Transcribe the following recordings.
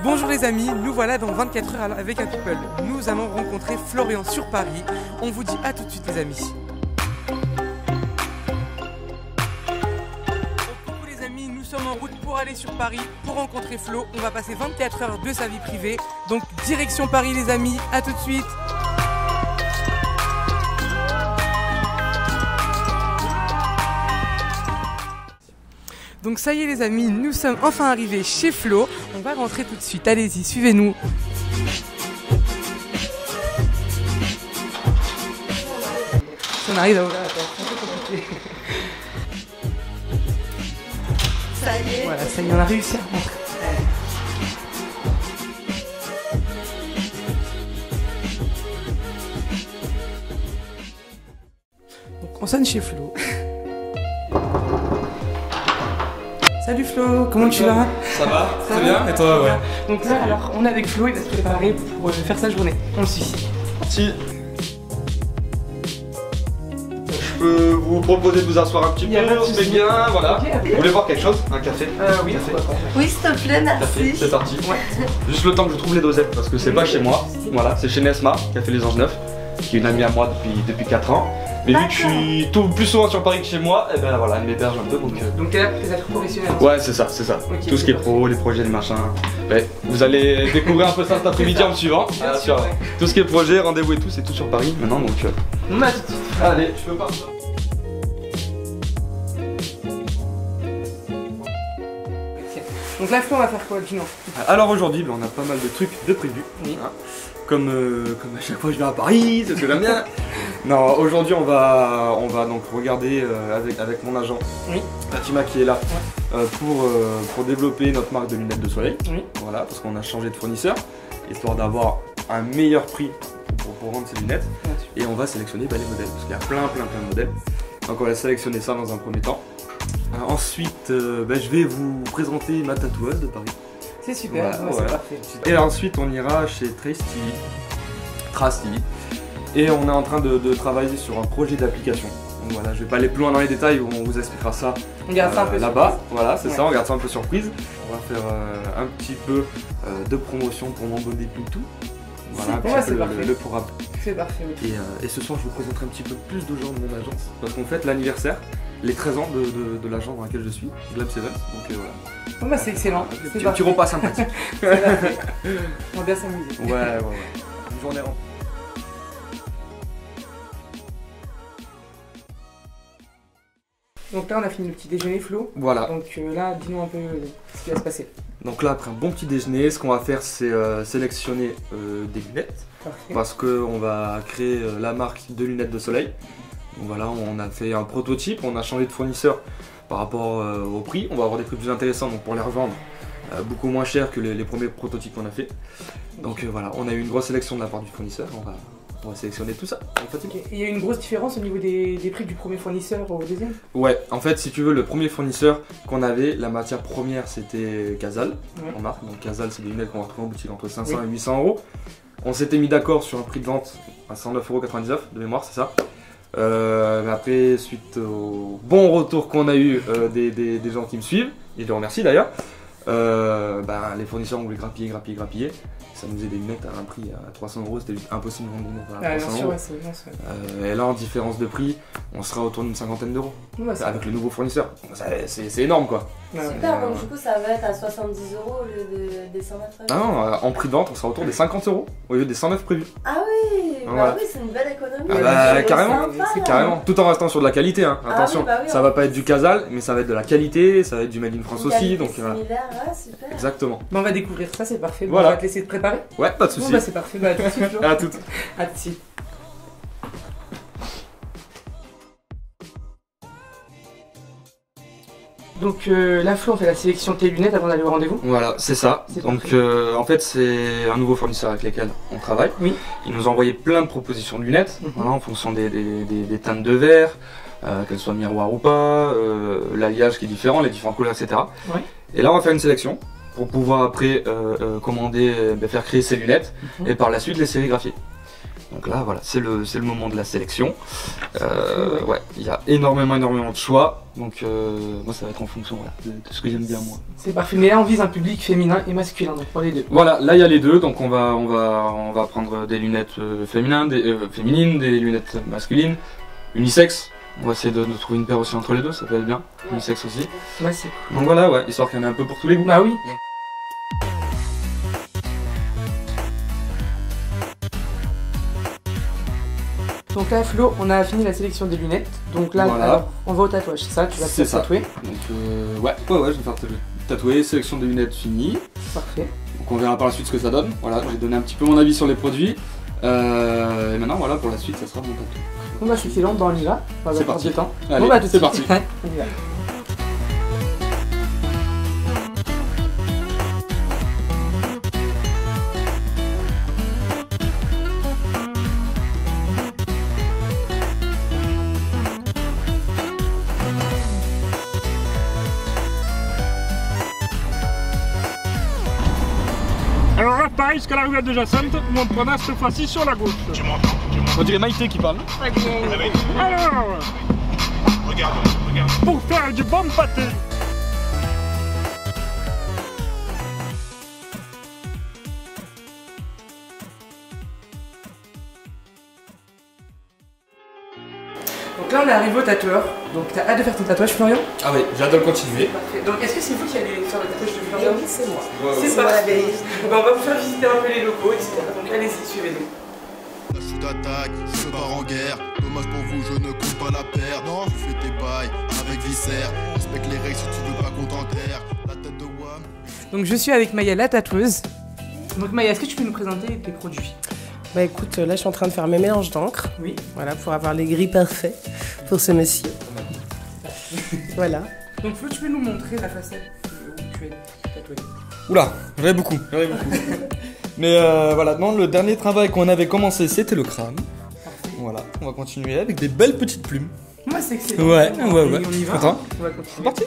Bonjour les amis, nous voilà dans 24 heures avec un people. Nous allons rencontrer Florian sur Paris. On vous dit à tout de suite les amis. Coucou les amis, nous sommes en route pour aller sur Paris pour rencontrer Flo. On va passer 24 heures de sa vie privée. Donc direction Paris les amis, à tout de suite. Donc ça y est les amis, nous sommes enfin arrivés chez Flo. On va rentrer tout de suite, allez-y, suivez-nous. On arrive à ouvrir la porte, c'est un peu compliqué. Ça y est. Voilà, ça y est, on a réussi à rentrer. Donc on sonne chez Flo. Salut Flo, comment tu vas? Ça va? Très bien, et toi? Ouais. Donc là, alors, on est avec Flo, il va se préparer pour faire sa journée. On le suit. Si. Je peux vous proposer de vous asseoir un petit peu, on se met bien, voilà. Okay, vous voulez boire quelque chose? Un café? Oui, café. Oui, s'il te plaît, merci. C'est parti. Ouais. Juste le temps que je trouve les dosettes, parce que c'est pas chez moi. Voilà, c'est chez Nesma, qui a fait les Anges Neufs, qui est une amie à moi depuis 4 ans. Mais vu que je suis plus souvent sur Paris que chez moi, et ben voilà, elle m'héberge un peu Donc t'es là pour tes affaires professionnelles? Ouais, c'est ça, c'est ça. Okay, tout ce qui est pro, les projets, les machins. Ouais, vous allez découvrir un peu ça cet après-midi en me suivant. Bien sûr, ouais. Tout ce qui est projet, rendez-vous et tout, c'est tout sur Paris maintenant donc. On a tout de suite. Allez, je peux partir. Donc là, Flo, on va faire quoi, dis-nous? Alors aujourd'hui, on a pas mal de trucs de prévus. Oui. Hein. Comme à chaque fois je viens à Paris, c'est ce que j'aime bien. Non, aujourd'hui on va donc regarder avec mon agent, oui. Fatima qui est là, ouais. pour développer notre marque de lunettes de soleil. Oui. Voilà, parce qu'on a changé de fournisseur, histoire d'avoir un meilleur prix pour vendre ces lunettes. Et on va sélectionner les modèles, parce qu'il y a plein de modèles. Donc on va sélectionner ça dans un premier temps. Ensuite, je vais vous présenter ma tatoueuse de Paris. C'est super, voilà, ouais, c'est parfait. Et ensuite on ira chez Trace TV. Et on est en train de travailler sur un projet d'application. Donc voilà, je vais pas aller plus loin dans les détails, on vous expliquera ça, on garde ça un peu là-bas. Voilà, c'est ouais. ça, on garde ça un peu surprise. On va faire un petit peu de promotion pour mon body tout. Voilà, c'est parfait. Le programme. C'est parfait, oui. Et ce soir je vous présenterai un petit peu plus de gens de mon agence. Parce qu'on fête l'anniversaire, les 13 ans de l'agence dans laquelle je suis, Glab 7. Donc voilà. Oh bah c'est excellent. Petit repas sympathique. On va bien s'amuser. Ouais. Une journée remplie. Donc là on a fini le petit déjeuner Flo. Voilà. Donc là dis-nous un peu ce qui va se passer. Donc là après un bon petit déjeuner, ce qu'on va faire c'est sélectionner des lunettes. Parfait. Parce qu'on va créer la marque de lunettes de soleil. Donc voilà, on a fait un prototype, on a changé de fournisseur par rapport au prix. On va avoir des prix plus intéressants donc pour les revendre beaucoup moins cher que les premiers prototypes qu'on a fait. Donc voilà, on a eu une grosse sélection de la part du fournisseur. On va sélectionner tout ça. Okay. Il y a une grosse différence au niveau des prix du premier fournisseur au deuxième? Ouais, en fait si tu veux le premier fournisseur qu'on avait, la matière première c'était Casal, en marque. Donc Casal c'est des lunettes qu'on va retrouver en boutique entre 500 et 800 €. On s'était mis d'accord sur un prix de vente à 109,99 € de mémoire, c'est ça. Mais après, suite au bon retour qu'on a eu des gens qui me suivent, et je les remercie d'ailleurs, les fournisseurs ont voulu grappiller. Ça nous faisait des lunettes à un prix à 300 €, c'était impossible de vendre des lunettes à 300 €. Et là, en différence de prix, on sera autour d'une cinquantaine d'euros avec le nouveau fournisseur. C'est énorme quoi. Super, donc du coup ça va être à 70 € au lieu des 109 €. Ah non, en prix de vente, on sera autour des 50 € au lieu des 109 prévus. Ah oui, voilà. Oui, c'est une belle économie. Ah bah, carrément, sympa, carrément, tout en restant sur de la qualité. Hein. Attention, oui, ça va pas être du Casal, mais ça va être de la qualité, ça va être du Made in France aussi. Donc voilà. Ouais, super. Exactement. Bon, on va découvrir ça, c'est parfait. Bon, voilà. on va te laisser te préparer. Ouais, pas de soucis. Bon, bah c'est parfait. Bah, à tout de suite. À tout. À tout de suite. Donc là Flo, on fait la sélection de tes lunettes avant d'aller au rendez-vous. Voilà, c'est ça. Donc en fait c'est un nouveau fournisseur avec lequel on travaille. Oui. Ils nous ont envoyé plein de propositions de lunettes, voilà, en fonction des teintes de verre, qu'elles soient miroirs ou pas, l'alliage qui est différent, les différentes couleurs, etc. Ouais. Et là on va faire une sélection pour pouvoir après commander, faire créer ces lunettes et par la suite les sérigraphier. Donc là, voilà, c'est le moment de la sélection. Ouais, il y a énormément de choix. Donc moi, ça va être en fonction voilà, de ce que j'aime bien moi. C'est parfait. Mais là, on vise un public féminin et masculin, donc pour les deux. Voilà, là il y a les deux. Donc on va prendre des lunettes féminines, des lunettes masculines, unisexe. On va essayer de trouver une paire aussi entre les deux, ça peut être bien. Unisexe aussi. Ouais, c'est cool. Donc voilà, ouais, histoire qu'il y en ait un peu pour tous les goûts. Bah oui. Donc là, Flo, on a fini la sélection des lunettes. Donc là, voilà. alors, on va au tatouage, c'est ça? Tu vas te faire tatouer? Donc ouais, je vais faire tatouer, sélection des lunettes finie. Parfait. Donc on verra par la suite ce que ça donne. Voilà, j'ai donné un petit peu mon avis sur les produits. Et maintenant, voilà, pour la suite, ça sera mon tatou. Bon bah c'est long, on y va. C'est parti. Allez, bon, bah, c'est parti. On y va. Alors là, pareil, jusqu'à la ruelle de Jacinthe, où on prendra cette fois-ci sur la gauche. Tu m'entends? On dirait Maïté qui parle. Alors, Regarde. pour faire du bon pâté. Donc là, on est arrivé au tatoueur. Donc t'as hâte de faire ton tatouage, Florian? Ah oui, j'ai hâte de le continuer. Parfait. Donc est-ce que c'est vous qui allez faire le tatouage de Florian? Oui, c'est moi. C'est parfait. On va vous faire visiter un peu les locaux, etc. Donc allez-y, suivez-nous. Je suis d'attaque, je pars en guerre. Dommage pour vous, je ne compte pas la perdre. Non, je fais tes bails avec viscère. Respecte les règles si tu veux pas qu'on t'enterre. La tête de Wam. Donc je suis avec Maya, la tatoueuse. Donc Maya, est-ce que tu peux nous présenter tes produits? Bah écoute, là je suis en train de faire mes mélanges d'encre. Oui. Voilà, pour avoir les gris parfaits pour ce monsieur. Voilà. Donc Flo, tu peux nous montrer la facette où tu es tatoué? Oula, j'avais beaucoup. Mais voilà, non, le dernier travail qu'on avait commencé, c'était le crâne. Voilà, on va continuer avec des belles petites plumes. Moi, c'est excellent. Ouais. On y va. Content? On va continuer. C'est parti.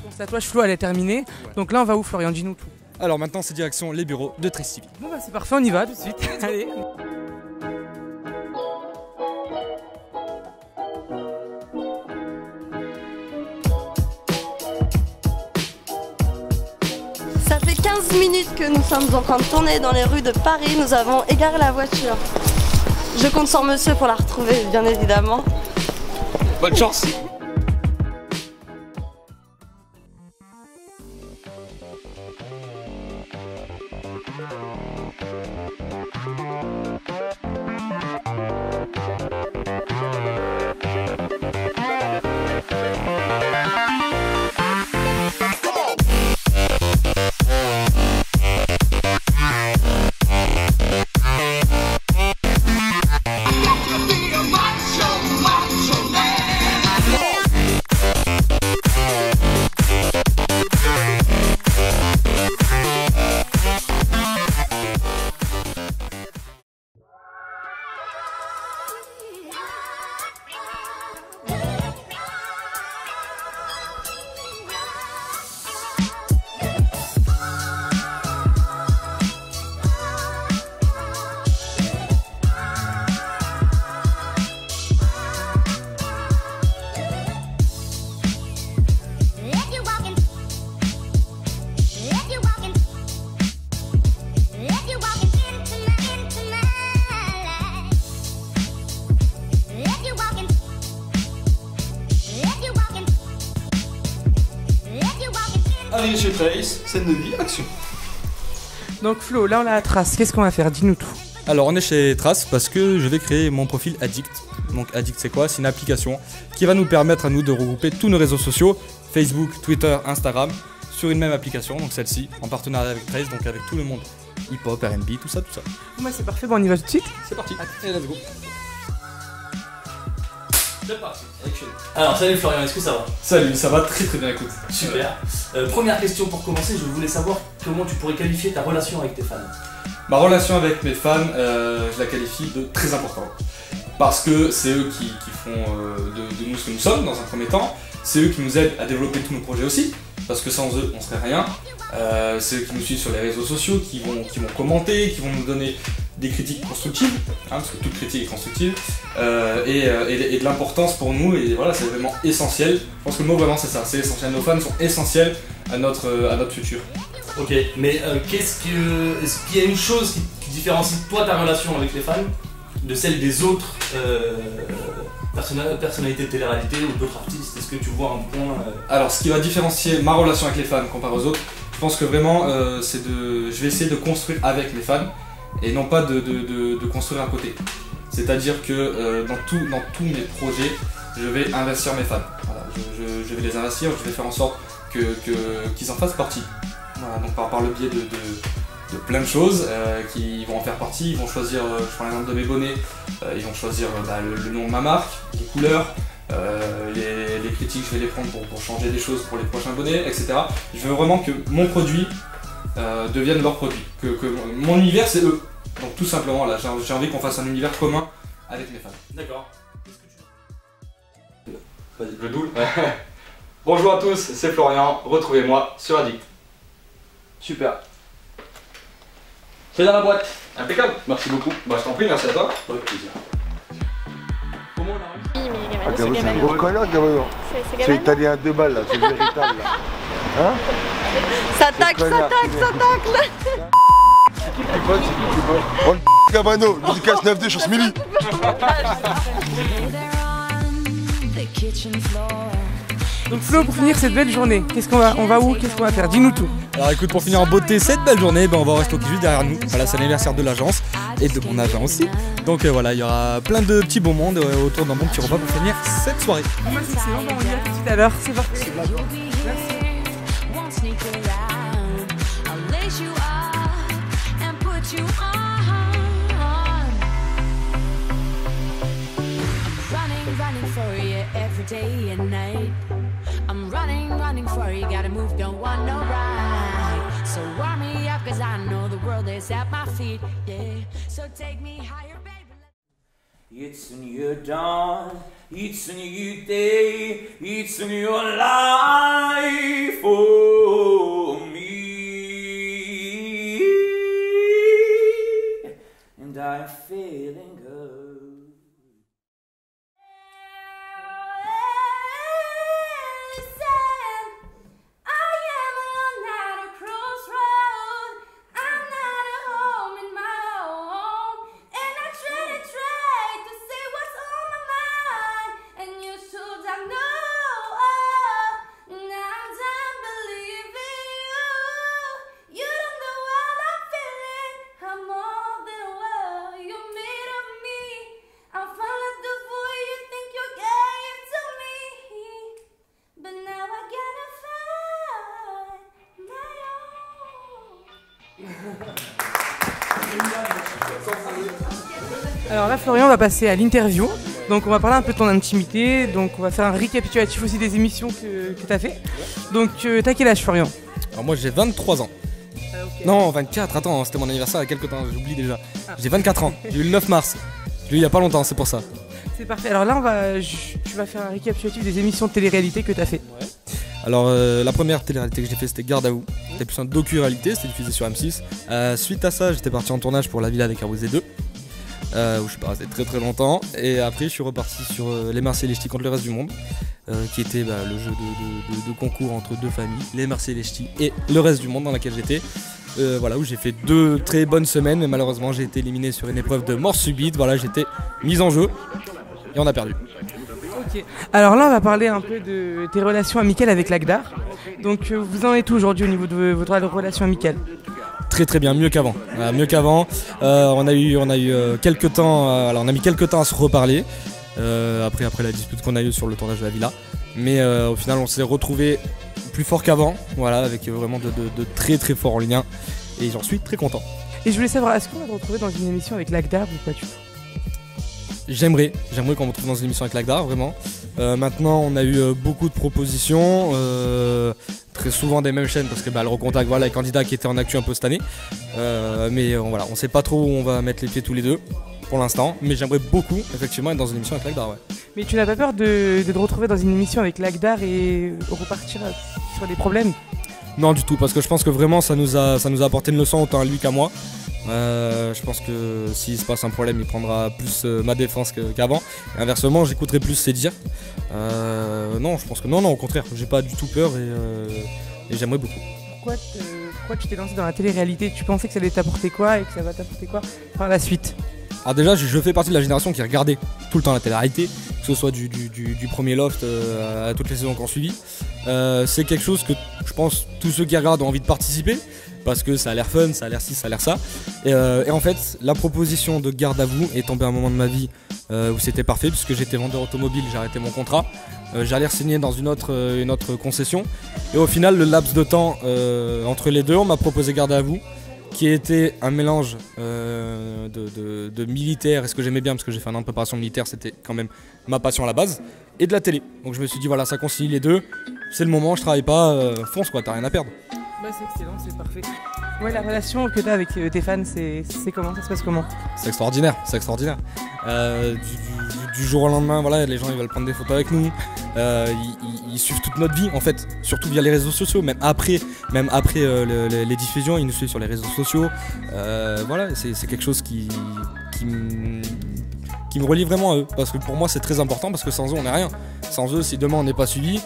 Le tatouage Flo, elle est terminée. Donc là, on va où, Florian? Dis-nous tout. Alors maintenant c'est direction les bureaux de Tristi. Bon bah c'est parfait, on y va tout de suite. Allez. Ça fait 15 minutes que nous sommes en train de tourner dans les rues de Paris. Nous avons égaré la voiture. Je compte sur monsieur pour la retrouver, bien évidemment. Bonne chance. Allez chez Trace, scène de vie, action. Donc Flo, là on a la trace. Qu'est-ce qu'on va faire? Dis-nous tout. Alors on est chez Trace parce que je vais créer mon profil Addict. Donc Addict c'est quoi? C'est une application qui va nous permettre à nous de regrouper tous nos réseaux sociaux, Facebook, Twitter, Instagram, sur une même application, donc celle-ci, en partenariat avec Trace, donc avec tout le monde. Hip-hop, R&B, tout ça. Moi c'est parfait, bon on y va tout de suite. C'est parti, et let's go. C'est parti, action. Alors salut Florian, est-ce que ça va? Salut, ça va très bien, écoute. Super. Première question pour commencer, je voulais savoir comment tu pourrais qualifier ta relation avec tes fans. Ma relation avec mes fans, je la qualifie de très importante. Parce que c'est eux qui font de nous ce que nous sommes dans un premier temps. C'est eux qui nous aident à développer tous nos projets aussi. Parce que sans eux, on serait rien. C'est eux qui nous suivent sur les réseaux sociaux, qui vont commenter, qui vont nous donner des critiques constructives, parce que toute critique est constructive, et de l'importance pour nous, et voilà, c'est vraiment essentiel. Je pense que le mot vraiment c'est ça, c'est essentiel. Nos fans sont essentiels à notre futur. Ok, mais est-ce qu'il y a une chose qui différencie toi ta relation avec les fans de celle des autres personnalités de télé-réalité ou d'autres artistes? Est-ce que tu vois un point Alors ce qui va différencier ma relation avec les fans comparé aux autres, je pense que vraiment je vais essayer de construire avec les fans et non pas de construire à côté. C'est-à-dire que dans tous mes projets, je vais investir mes fans. Voilà, je vais les investir, je vais faire en sorte qu'ils en fassent partie. Voilà, donc par le biais de plein de choses qui vont en faire partie. Ils vont choisir, je prends l'exemple de mes bonnets, ils vont choisir le nom de ma marque, les couleurs, les critiques, je vais les prendre pour changer des choses pour les prochains bonnets, etc. Je veux vraiment que mon produit devienne leur produit, que mon univers c'est eux. Donc tout simplement là, j'ai envie qu'on fasse un univers commun avec mes fans. D'accord. Vas-y, le double. Bonjour à tous, c'est Florian, retrouvez-moi sur Addict. Super. C'est dans la boîte. Impeccable. Merci beaucoup. Bah je t'en prie, merci à toi. Avec plaisir. Comment on a réussi? C'est un gros connard, Gabriel. C'est italien à 2 balles là, c'est le véritable là. Hein? Ça tacle là. C'est qui Oh le Cabano, dédicace 9D, chance Milly. Donc Flo, pour finir cette belle journée, on va où? Qu'est-ce qu'on va faire? Dis-nous tout. Alors écoute, pour finir en beauté cette belle journée, on va au resto qui est juste derrière nous. Voilà, c'est l'anniversaire de l'agence et de mon agent aussi. Donc voilà, il y aura plein de petits beaux mondes autour d'un bon petit repas pour finir cette soirée. Moi c'est excellent, on y va tout de suite alors, c'est parti. Running for you every day and night. I'm running for you, gotta move, don't want no ride. So warm me up, cause I know the world is at my feet, yeah. So take me higher, baby. It's a new dawn, it's a new day, it's a new life for me. And I'm feeling good. Alors là Florian, on va passer à l'interview. Donc on va parler un peu de ton intimité. Donc on va faire un récapitulatif aussi des émissions que tu as fait. Donc t'as quel âge Florian? Alors moi j'ai 23 ans. Okay. Non 24, attends, c'était mon anniversaire il y a quelques temps, j'oublie déjà. J'ai 24 ans, j'ai eu le 9 mars. Je l'ai eu il y a pas longtemps, c'est pour ça. C'est parfait, alors là tu vas faire un récapitulatif des émissions de télé-réalité que tu as fait. Ouais. Alors la première télé-réalité que j'ai fait c'était Garde à vous. C'était plus un docu-réalité, c'était diffusé sur M6. Suite à ça j'étais parti en tournage pour La Villa avec Carousé 2. Où je suis pas resté très longtemps, et après je suis reparti sur Les Marseillais contre le reste du monde, qui était le jeu de concours entre deux familles, Les Marseillais et le reste du monde, dans laquelle j'étais, voilà, où j'ai fait 2 très bonnes semaines, mais malheureusement j'ai été éliminé sur une épreuve de mort subite. Voilà, j'étais mis en jeu et on a perdu. Ok, alors là on va parler un peu de tes relations amicales avec l'Agdar. Donc vous en êtes où aujourd'hui au niveau de votre relation amicale? très très bien, mieux qu'avant. Mieux qu'avant. On a eu quelques temps, alors on a mis quelques temps à se reparler. Après la dispute qu'on a eue sur le tournage de la villa. Mais au final, on s'est retrouvés plus fort qu'avant, voilà, avec vraiment de très très forts liens. Et j'en suis très content. Et je voulais savoir, est-ce qu'on va te retrouver dans une émission avec Lagdar ou pas du tout? J'aimerais qu'on me retrouve dans une émission avec Lagdar, vraiment. Maintenant, on a eu beaucoup de propositions, très souvent des mêmes chaînes, parce que le recontacte, voilà, les candidats qui étaient en actu un peu cette année. Mais voilà, on sait pas trop où on va mettre les pieds tous les deux, pour l'instant. Mais j'aimerais beaucoup, effectivement, être dans une émission avec Lagdar, ouais. Mais tu n'as pas peur de te retrouver dans une émission avec Lagdar et repartir sur des problèmes? Non, du tout, parce que je pense que vraiment, ça nous a apporté une leçon autant à lui qu'à moi. Je pense que s'il se passe un problème, il prendra plus ma défense qu'avant. Et inversement, j'écouterai plus ses dires. Non, je pense que non, au contraire, j'ai pas du tout peur et j'aimerais beaucoup. Pourquoi tu t'es lancé dans la télé-réalité? Tu pensais que ça allait t'apporter quoi et que ça va t'apporter quoi par la suite? Alors déjà, je fais partie de la génération qui regardait tout le temps la télé-réalité, que ce soit du premier Loft à toutes les saisons qu'on suivi. C'est quelque chose que je pense tous ceux qui regardent ont envie de participer, parce que ça a l'air fun, ça a l'air ci, ça a l'air ça. Et en fait, la proposition de Garde à vous est tombée à un moment de ma vie où c'était parfait, puisque j'étais vendeur automobile, j'ai arrêté mon contrat. J'allais re-signer dans une autre concession. Et au final, le laps de temps entre les deux, on m'a proposé Garde à vous, qui était un mélange de militaire, et ce que j'aimais bien, parce que j'ai fait un an de préparation militaire, c'était quand même ma passion à la base, et de la télé. Donc je me suis dit, voilà, ça concilie les deux, c'est le moment, je travaille pas, fonce quoi, t'as rien à perdre. Bah c'est excellent, c'est parfait. Ouais, la relation que t'as avec tes fans, c'est comment? Ça se passe comment? C'est extraordinaire, c'est extraordinaire. Du jour au lendemain, voilà, les gens ils veulent prendre des photos avec nous, ils suivent toute notre vie en fait, surtout via les réseaux sociaux, même après les diffusions, ils nous suivent sur les réseaux sociaux. Voilà, c'est quelque chose qui me relie vraiment à eux, parce que pour moi c'est très important, parce que sans eux on n'est rien. Sans eux, si demain on n'est pas suivi,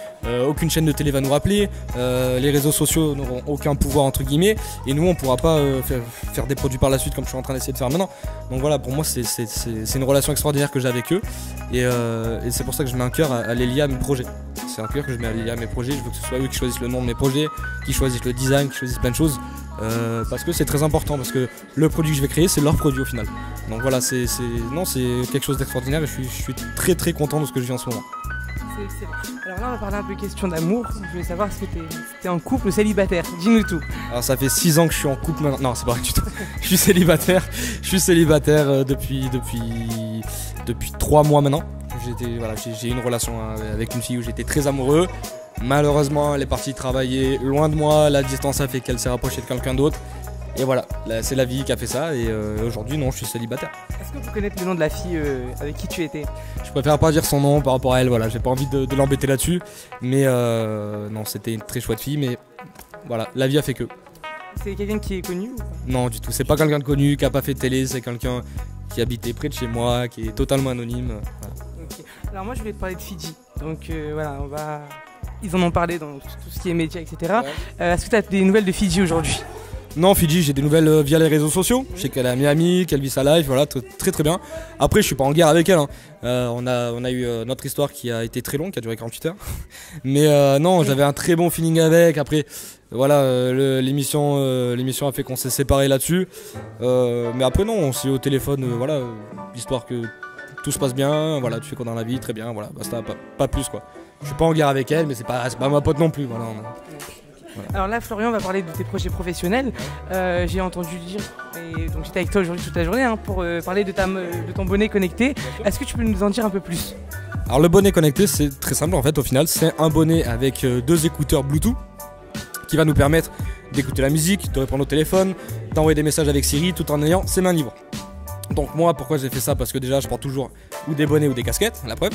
aucune chaîne de télé va nous rappeler, les réseaux sociaux n'auront aucun pouvoir entre guillemets, et nous on pourra pas faire des produits par la suite comme je suis en train d'essayer de faire maintenant. Donc voilà, pour moi c'est une relation extraordinaire que j'ai avec eux, et c'est pour ça que je mets un cœur à les lier à mes projets. C'est un cœur que je mets à lier à mes projets, je veux que ce soit eux qui choisissent le nom de mes projets, qui choisissent le design, qui choisissent plein de choses. Parce que c'est très important, parce que le produit que je vais créer c'est leur produit au final. Donc voilà, c'est quelque chose d'extraordinaire, et je suis très très content de ce que je vis en ce moment. C'est excellent. Alors là on va parler un peu question d'amour. Je voulais savoir, est-ce que t'es en couple ou célibataire? Dis-nous tout. Alors ça fait 6 ans que je suis en couple maintenant. Non, c'est pas vrai du tout. Je suis célibataire depuis 3 mois maintenant. J'ai eu une relation avec une fille où j'étais très amoureux. Malheureusement, elle est partie travailler loin de moi, la distance a fait qu'elle s'est rapprochée de quelqu'un d'autre. Et voilà, c'est la vie qui a fait ça, et aujourd'hui non, je suis célibataire. Est-ce que vous connaissez le nom de la fille avec qui tu étais? Je préfère pas dire son nom par rapport à elle, voilà, j'ai pas envie de l'embêter là-dessus. Mais non, c'était une très chouette fille, mais voilà, la vie a fait que. C'est quelqu'un qui est connu ou pas? Non, du tout, c'est pas quelqu'un de connu, qui a pas fait de télé, c'est quelqu'un qui habitait près de chez moi, qui est totalement anonyme. Voilà. Okay. Alors moi je voulais te parler de Fidji, donc voilà, ils en ont parlé dans tout ce qui est médias, etc. Ouais. Est-ce que tu as des nouvelles de Fidji aujourd'hui? Non, Fidji, j'ai des nouvelles via les réseaux sociaux. Je sais qu'elle est à Miami, qu'elle vit sa life, voilà, très très bien. Après, je suis pas en guerre avec elle. Hein. On a eu notre histoire qui a été très longue, qui a duré 48 heures. Mais non, j'avais un très bon feeling avec. Après, voilà, l'émission a fait qu'on s'est séparés là-dessus. Mais après, non, on s'est eu au téléphone, voilà, histoire que tout se passe bien. Voilà, tu fais quoi dans la vie, très bien, voilà, basta, pas plus quoi. Je suis pas en guerre avec elle, mais c'est pas ma pote non plus, voilà. Voilà. Alors là, Florian, on va parler de tes projets professionnels. J'ai entendu dire, et donc j'étais avec toi aujourd'hui toute la journée pour parler de ton bonnet connecté. Est-ce que tu peux nous en dire un peu plus? Alors le bonnet connecté, c'est très simple en fait. Au final, c'est un bonnet avec 2 écouteurs Bluetooth qui va nous permettre d'écouter la musique, de répondre au téléphone, d'envoyer des messages avec Siri tout en ayant ses mains libres. Donc moi, pourquoi j'ai fait ça? Parce que déjà je porte toujours ou des bonnets ou des casquettes, la preuve.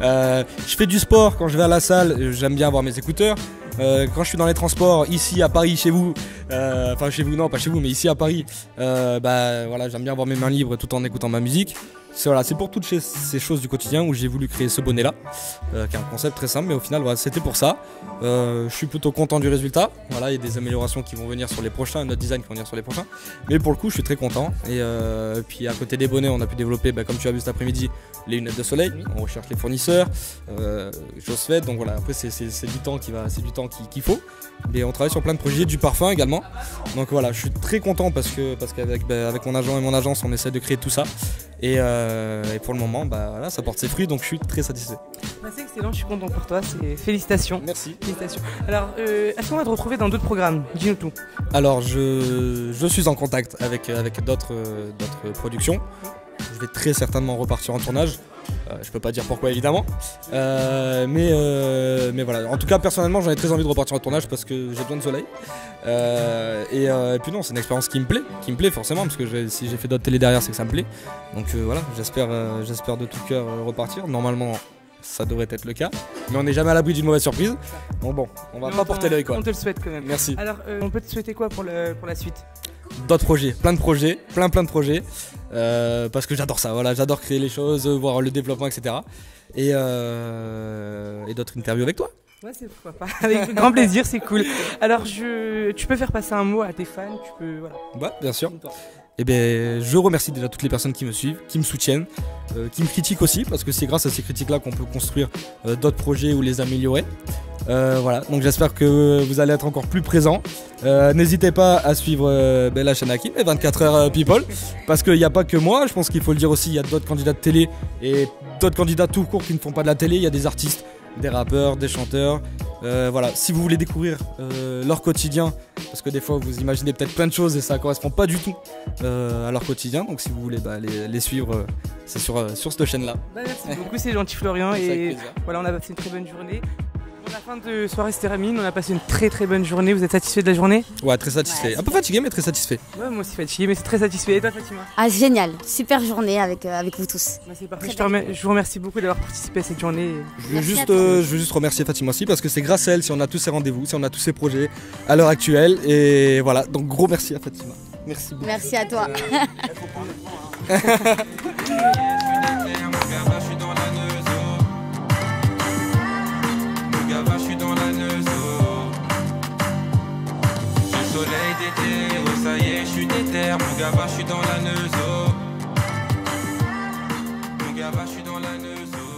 Je fais du sport quand je vais à la salle, j'aime bien avoir mes écouteurs. Quand je suis dans les transports, ici à Paris, chez vous, enfin chez vous non, pas chez vous, mais ici à Paris, voilà, j'aime bien avoir mes mains libres tout en écoutant ma musique. c'est pour toutes ces choses du quotidien où j'ai voulu créer ce bonnet-là, qui est un concept très simple, mais au final, voilà, c'était pour ça. Je suis plutôt content du résultat. Voilà, il y a des améliorations qui vont venir sur les prochains, notre design qui va venir sur les prochains. Mais pour le coup, je suis très content. Et puis à côté des bonnets, on a pu développer, comme tu as vu cet après-midi, les lunettes de soleil. On recherche les fournisseurs, chose faite. Donc voilà, après c'est du temps qu'il faut. Et on travaille sur plein de projets, du parfum également. Donc voilà, je suis très content parce qu'avec avec mon agent et mon agence, on essaie de créer tout ça. Et pour le moment, voilà, ça porte ses fruits, donc je suis très satisfait. C'est excellent, je suis content pour toi, félicitations. Merci. Félicitations. Alors, est-ce qu'on va te retrouver dans d'autres programmes? Dis-nous tout. Alors, je suis en contact avec d'autres productions. Je vais très certainement repartir en tournage. Je peux pas dire pourquoi évidemment, mais voilà. En tout cas, personnellement, j'en ai très envie de repartir en tournage parce que j'ai besoin de soleil. Et puis non, c'est une expérience qui me plaît forcément parce que si j'ai fait d'autres télés derrière, c'est que ça me plaît. Donc voilà, j'espère de tout cœur repartir. Normalement, ça devrait être le cas, mais on n'est jamais à l'abri d'une mauvaise surprise. Donc on va pas porter l'œil quoi. On te le souhaite quand même. Merci. Alors, on peut te souhaiter quoi pour la suite? D'autres projets, plein de projets, plein de projets, parce que j'adore ça, voilà, j'adore créer les choses, voir le développement, etc. Et d'autres interviews avec toi. Ouais, c'est pourquoi pas, avec grand plaisir, c'est cool. Alors, tu peux faire passer un mot à tes fans, tu peux, voilà. Ouais, bien sûr. Et je remercie déjà toutes les personnes qui me suivent, qui me soutiennent, qui me critiquent aussi, parce que c'est grâce à ces critiques-là qu'on peut construire d'autres projets ou les améliorer. Voilà, donc j'espère que vous allez être encore plus présents. N'hésitez pas à suivre la chaîne Hakim et 24h People, parce qu'il n'y a pas que moi, je pense qu'il faut le dire aussi, il y a d'autres candidats de télé et d'autres candidats tout court qui ne font pas de la télé, il y a des artistes, des rappeurs, des chanteurs. Voilà, si vous voulez découvrir leur quotidien, parce que des fois vous imaginez peut-être plein de choses et ça ne correspond pas du tout à leur quotidien, donc si vous voulez les suivre, c'est sur cette chaîne-là. Merci beaucoup, c'est gentil Florian, et voilà, on a passé une très bonne journée. Pour la fin de soirée se termine, on a passé une très bonne journée. Vous êtes satisfait de la journée? Ouais, très satisfait. Un peu fatigué, mais très satisfait. Ouais, moi aussi fatigué, mais c'est très satisfait. Et toi, Fatima? Ah, génial, super journée avec vous tous. C'est parfait. Je vous remercie beaucoup d'avoir participé à cette journée. Je veux juste remercier Fatima aussi, parce que c'est grâce à elle si on a tous ces rendez-vous, si on a tous ces projets à l'heure actuelle. Et voilà, donc gros merci à Fatima. Merci beaucoup. Merci à toi. Je suis dans la neuzo. Le soleil d'été, oh ça y est, je suis déter. Mon gars, je suis dans la neuzo. Mon gars, je suis dans la neuzo.